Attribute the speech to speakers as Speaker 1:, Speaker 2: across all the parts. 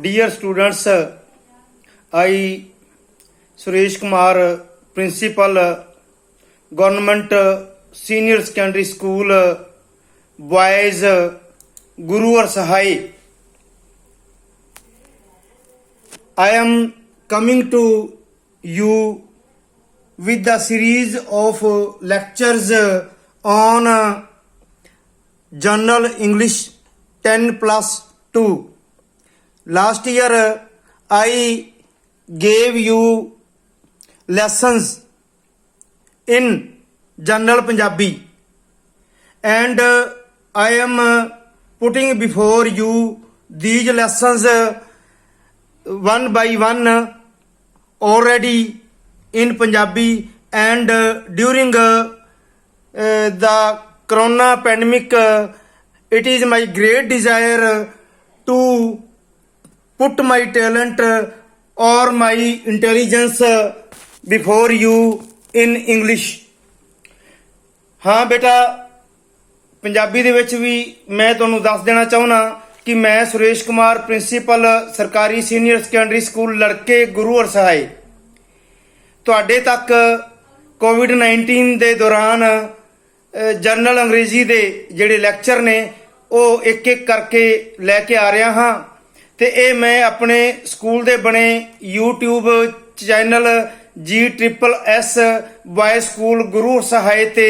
Speaker 1: Dear students, I Suresh Kumar, Principal, Government Senior Secondary School, Boys, Guru or Sahai. I am coming to you with the series of lectures on General English 10+2. Last year I gave you lessons in General Punjabi, and I am putting before you these lessons one by one already in Punjabi, and during the corona pandemic it is my great desire to put my talent or my intelligence before you in English. हाँ बेटा, पंजाबी ਦੇ ਵਿੱਚ ਵੀ ਮੈਂ ਤੁਹਾਨੂੰ ਦੱਸ ਦੇਣਾ ਚਾਹੁੰਦਾ ਕਿ ਮੈਂ ਸੁਰੇਸ਼ ਕੁਮਾਰ ਪ੍ਰਿੰਸੀਪਲ ਸਰਕਾਰੀ ਸੀਨੀਅਰ ਸੈਕੰਡਰੀ ਸਕੂਲ ਲੜਕੇ ਗੁਰੂ ਹਰ ਸਹਾਏ ਤੁਹਾਡੇ ਤੱਕ ਕੋਵਿਡ-19 ਦੇ ਦੌਰਾਨ ਜਨਰਲ ਅੰਗਰੇਜ਼ੀ ਦੇ ਜਿਹੜੇ ਲੈਕਚਰ ਨੇ ਉਹ ਇੱਕ ਇੱਕ ਕਰਕੇ ਲੈ ਕੇ ਆ ਰਿਹਾ ਹਾਂ ਤੇ ਇਹ ਮੈਂ ਆਪਣੇ ਸਕੂਲ ਦੇ ਬਣੇ YouTube channel GSSS boy school Guru Sahai ਤੇ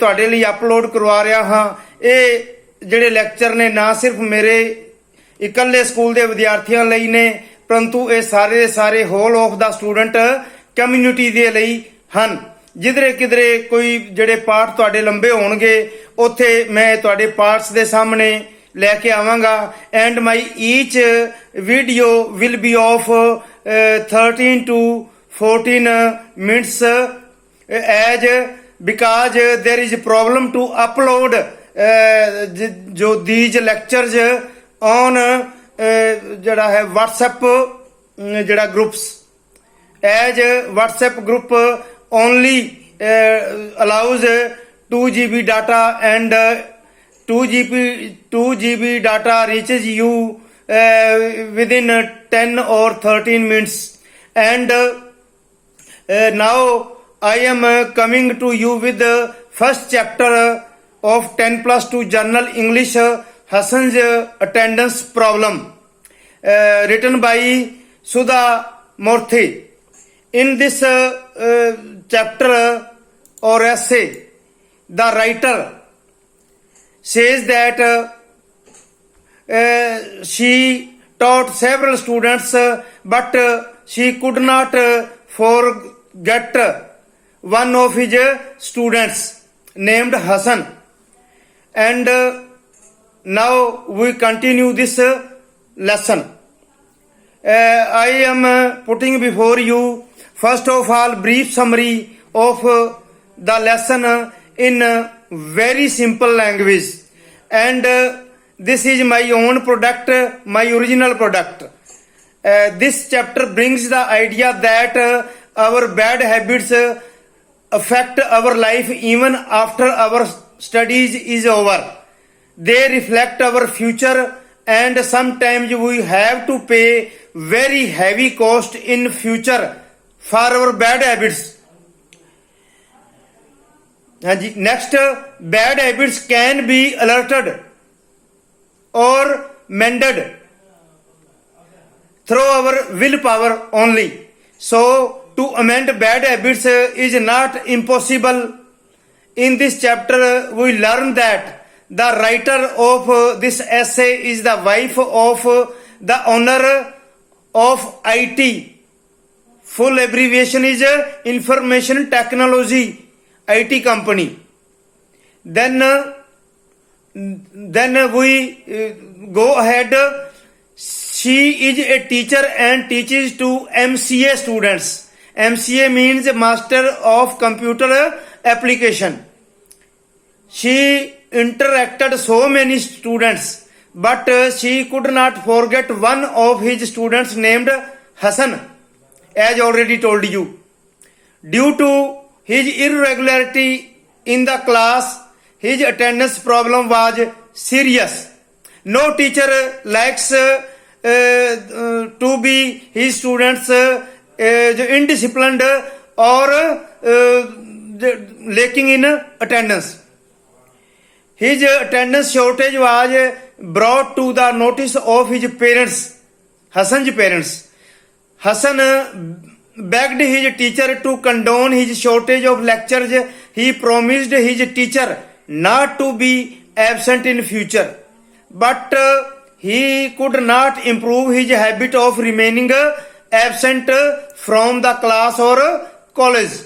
Speaker 1: ਤੁਹਾਡੇ ਲਈ ਅਪਲੋਡ ਕਰਵਾ ਰਿਹਾ ਹਾਂ। ਇਹ ਜਿਹੜੇ ਲੈਕਚਰ ਨੇ ਨਾ ਸਿਰਫ ਮੇਰੇ ਇਕੱਲੇ ਸਕੂਲ ਦੇ ਵਿਦਿਆਰਥੀਆਂ ਲਈ ਨੇ, ਪਰੰਤੂ ਇਹ ਸਾਰੇ ਦੇ ਸਾਰੇ whole of the student community ਦੇ ਲਈ ਹਨ। ਜਿਧਰੇ ਕਿਧਰੇ ਕੋਈ ਜਿਹੜੇ ਪਾਠ ਤੁਹਾਡੇ ਲੰਬੇ ਹੋਣਗੇ ਉੱਥੇ ਮੈਂ ਤੁਹਾਡੇ ਪਾਠਸ ਦੇ ਸਾਹਮਣੇ ਲੈ ਕੇ ਆਵਾਂਗਾ, and my each video will be of 13 to 14 minutes as because there is a problem to upload जो these lectures on ਜਿਹੜਾ ਹੈ WhatsApp ਜਿਹੜਾ groups, as WhatsApp group only allows 2 GB data, and 2 GB data reaches you within 10 or 13 minutes. And now I am coming to you with the first chapter of 10+2 General English, Hassan's attendance problem, written by Sudha Murthy. In this chapter or essay, the writer says that she taught several students, but she could not forget one of his students named Hassan. And now we continue this lesson. I am putting before you first of all brief summary of the lesson in very simple language, and this is my own product, my original product. This chapter brings the idea that our bad habits affect our life even after our studies is over. They reflect our future, and sometimes we have to pay very heavy cost in future for our bad habits. Next, bad habits can be alerted or mended through our willpower only. So to amend bad habits is not impossible. In this chapter we learn that the writer of this essay is the wife of the owner of IT. Full abbreviation is Information Technology IT company. Then we go ahead. She is a teacher and teaches to MCA students. MCA means Master of Computer Application. She interacted so many students, but she could not forget one of his students named Hassan, as already told you. Due to his irregularity in the class, his attendance problem was serious. No teacher likes to be his students indisciplined or lacking in attendance. His attendance shortage was brought to the notice of his parents, Hassan's parents. Hassan begged his teacher to condone his shortage of lectures. He promised his teacher not to be absent in future, but he could not improve his habit of remaining absent from the class or college.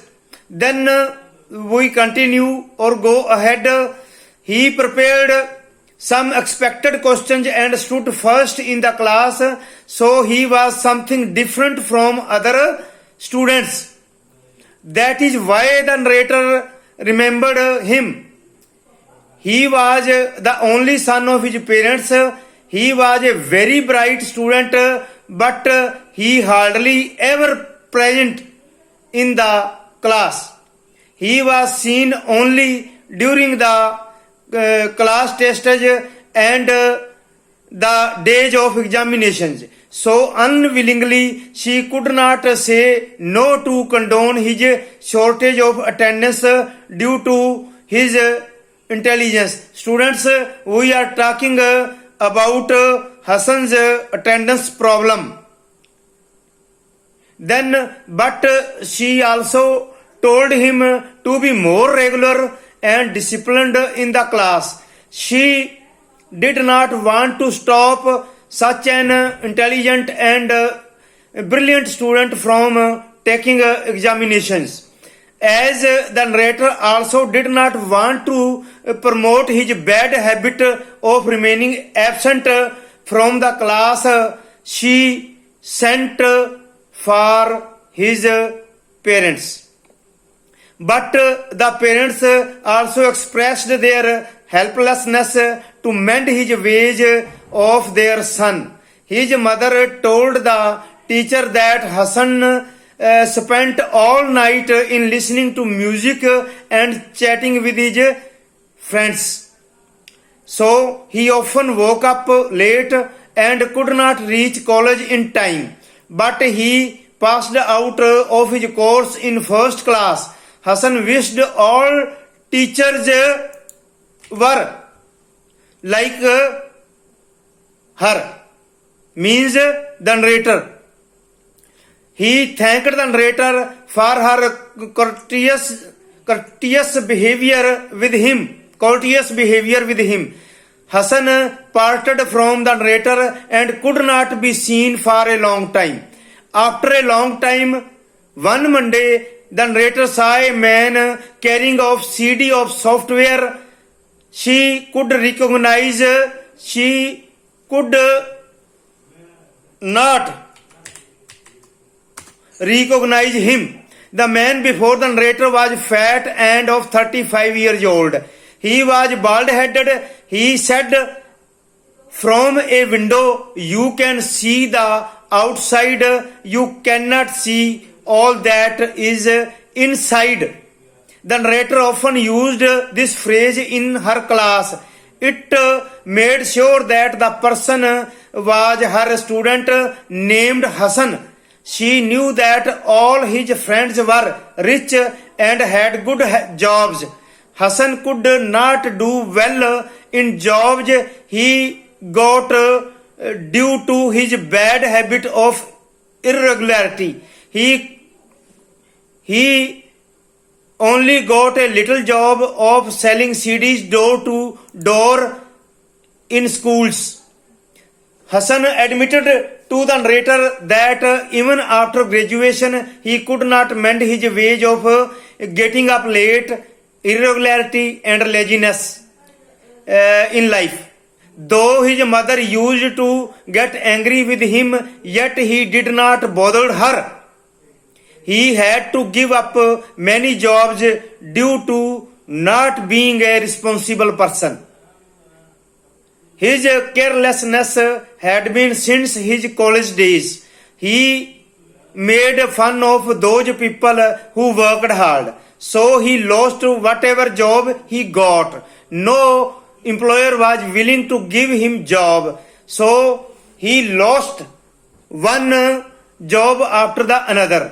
Speaker 1: Then we continue or go ahead. He prepared some expected questions and stood first in the class, so he was something different from other students. That is why the narrator remembered him. He was the only son of his parents. He was a very bright student, but he hardly ever present in the class. He was seen only during the class tests and the days of examinations. So unwillingly she could not say no to condone his shortage of attendance due to his intelligence. Students, we are talking about Hassan's attendance problem. Then, but she also told him to be more regular and disciplined in the class. She did not want to stop such an intelligent and brilliant student from taking examinations. As the narrator also did not want to promote his bad habit of remaining absent from the class, she sent for his parents. But the parents also expressed their helplessness to mend his ways of their son. His mother told the teacher that Hassan spent all night in listening to music and chatting with his friends. So he often woke up late and could not reach college in time. But he passed out of his course in first class. Hassan wished all teachers were like her, means the narrator. He thanked the narrator for her courteous behavior with him. Hassan parted from the narrator and could not be seen for a long time. After a long time, one Monday, the narrator saw a man carrying a CD of software. She could not recognize him. The man before the narrator was fat and of 35 years old. He was bald-headed. He said, "From a window you can see the outside. You cannot see all that is inside." The narrator often used this phrase in her class. It made sure that the person was her student named Hassan. She knew that all his friends were rich and had good jobs. Hassan could not do well in jobs he got due to his bad habit of irregularity. He only got a little job of selling CDs door to door in schools. Hassan admitted to the narrator that even after graduation he could not mend his ways of getting up late, irregularity and laziness in life. Though his mother used to get angry with him, yet he did not bother her. He had to give up many jobs due to not being a responsible person. His carelessness had been since his college days. He made fun of those people who worked hard. So he lost whatever job he got. No employer was willing to give him job. So he lost one job after the another.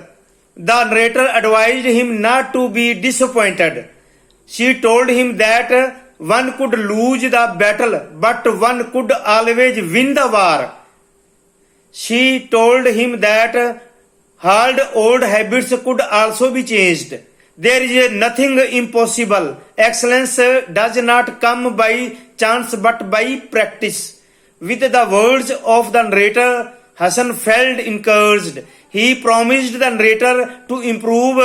Speaker 1: The narrator advised him not to be disappointed. She told him that one could lose the battle, but one could always win the war. She told him that hard old habits could also be changed. There is nothing impossible. Excellence does not come by chance but by practice. With the words of the narrator, Hassan felt encouraged. He promised the narrator to improve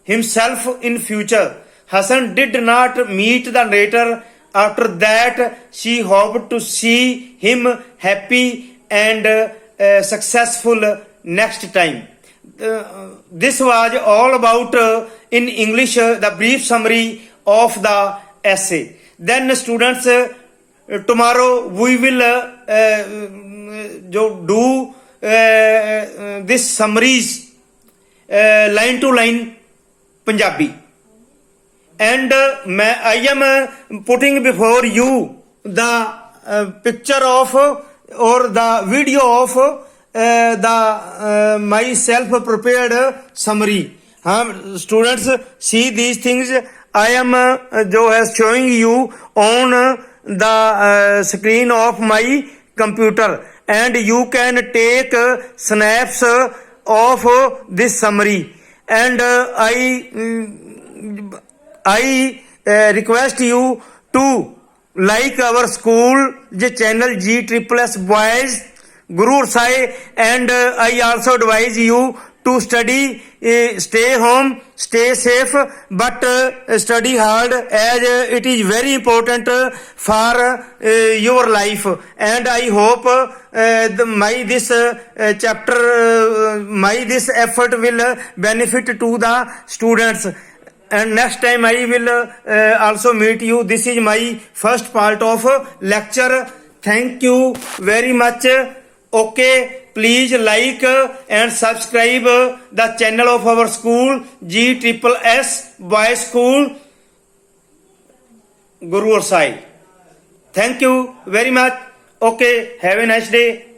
Speaker 1: himself in future. Hassan did not meet the narrator. After that, she hoped to see him happy and successful next time. This was all about in English the brief summary of the essay. Then students, tomorrow we will do this summaries line to line Punjabi. And I am putting before you the picture of or the video of the my self prepared summary. Students, see these things I am showing you on the screen of my computer, and you can take snaps of this summary. And I request you to like our school channel GSS Boys Guru Sai, and I also advise you to study, stay home, stay safe, but study hard, as it is very important for your life. And I hope this effort will benefit to the students. And next time I will also meet you. This is my first part of lecture. Thank you very much. Okay, please like and subscribe the channel of our school, GSS Boys School Guru Sai. Thank you very much. Okay, have a nice day.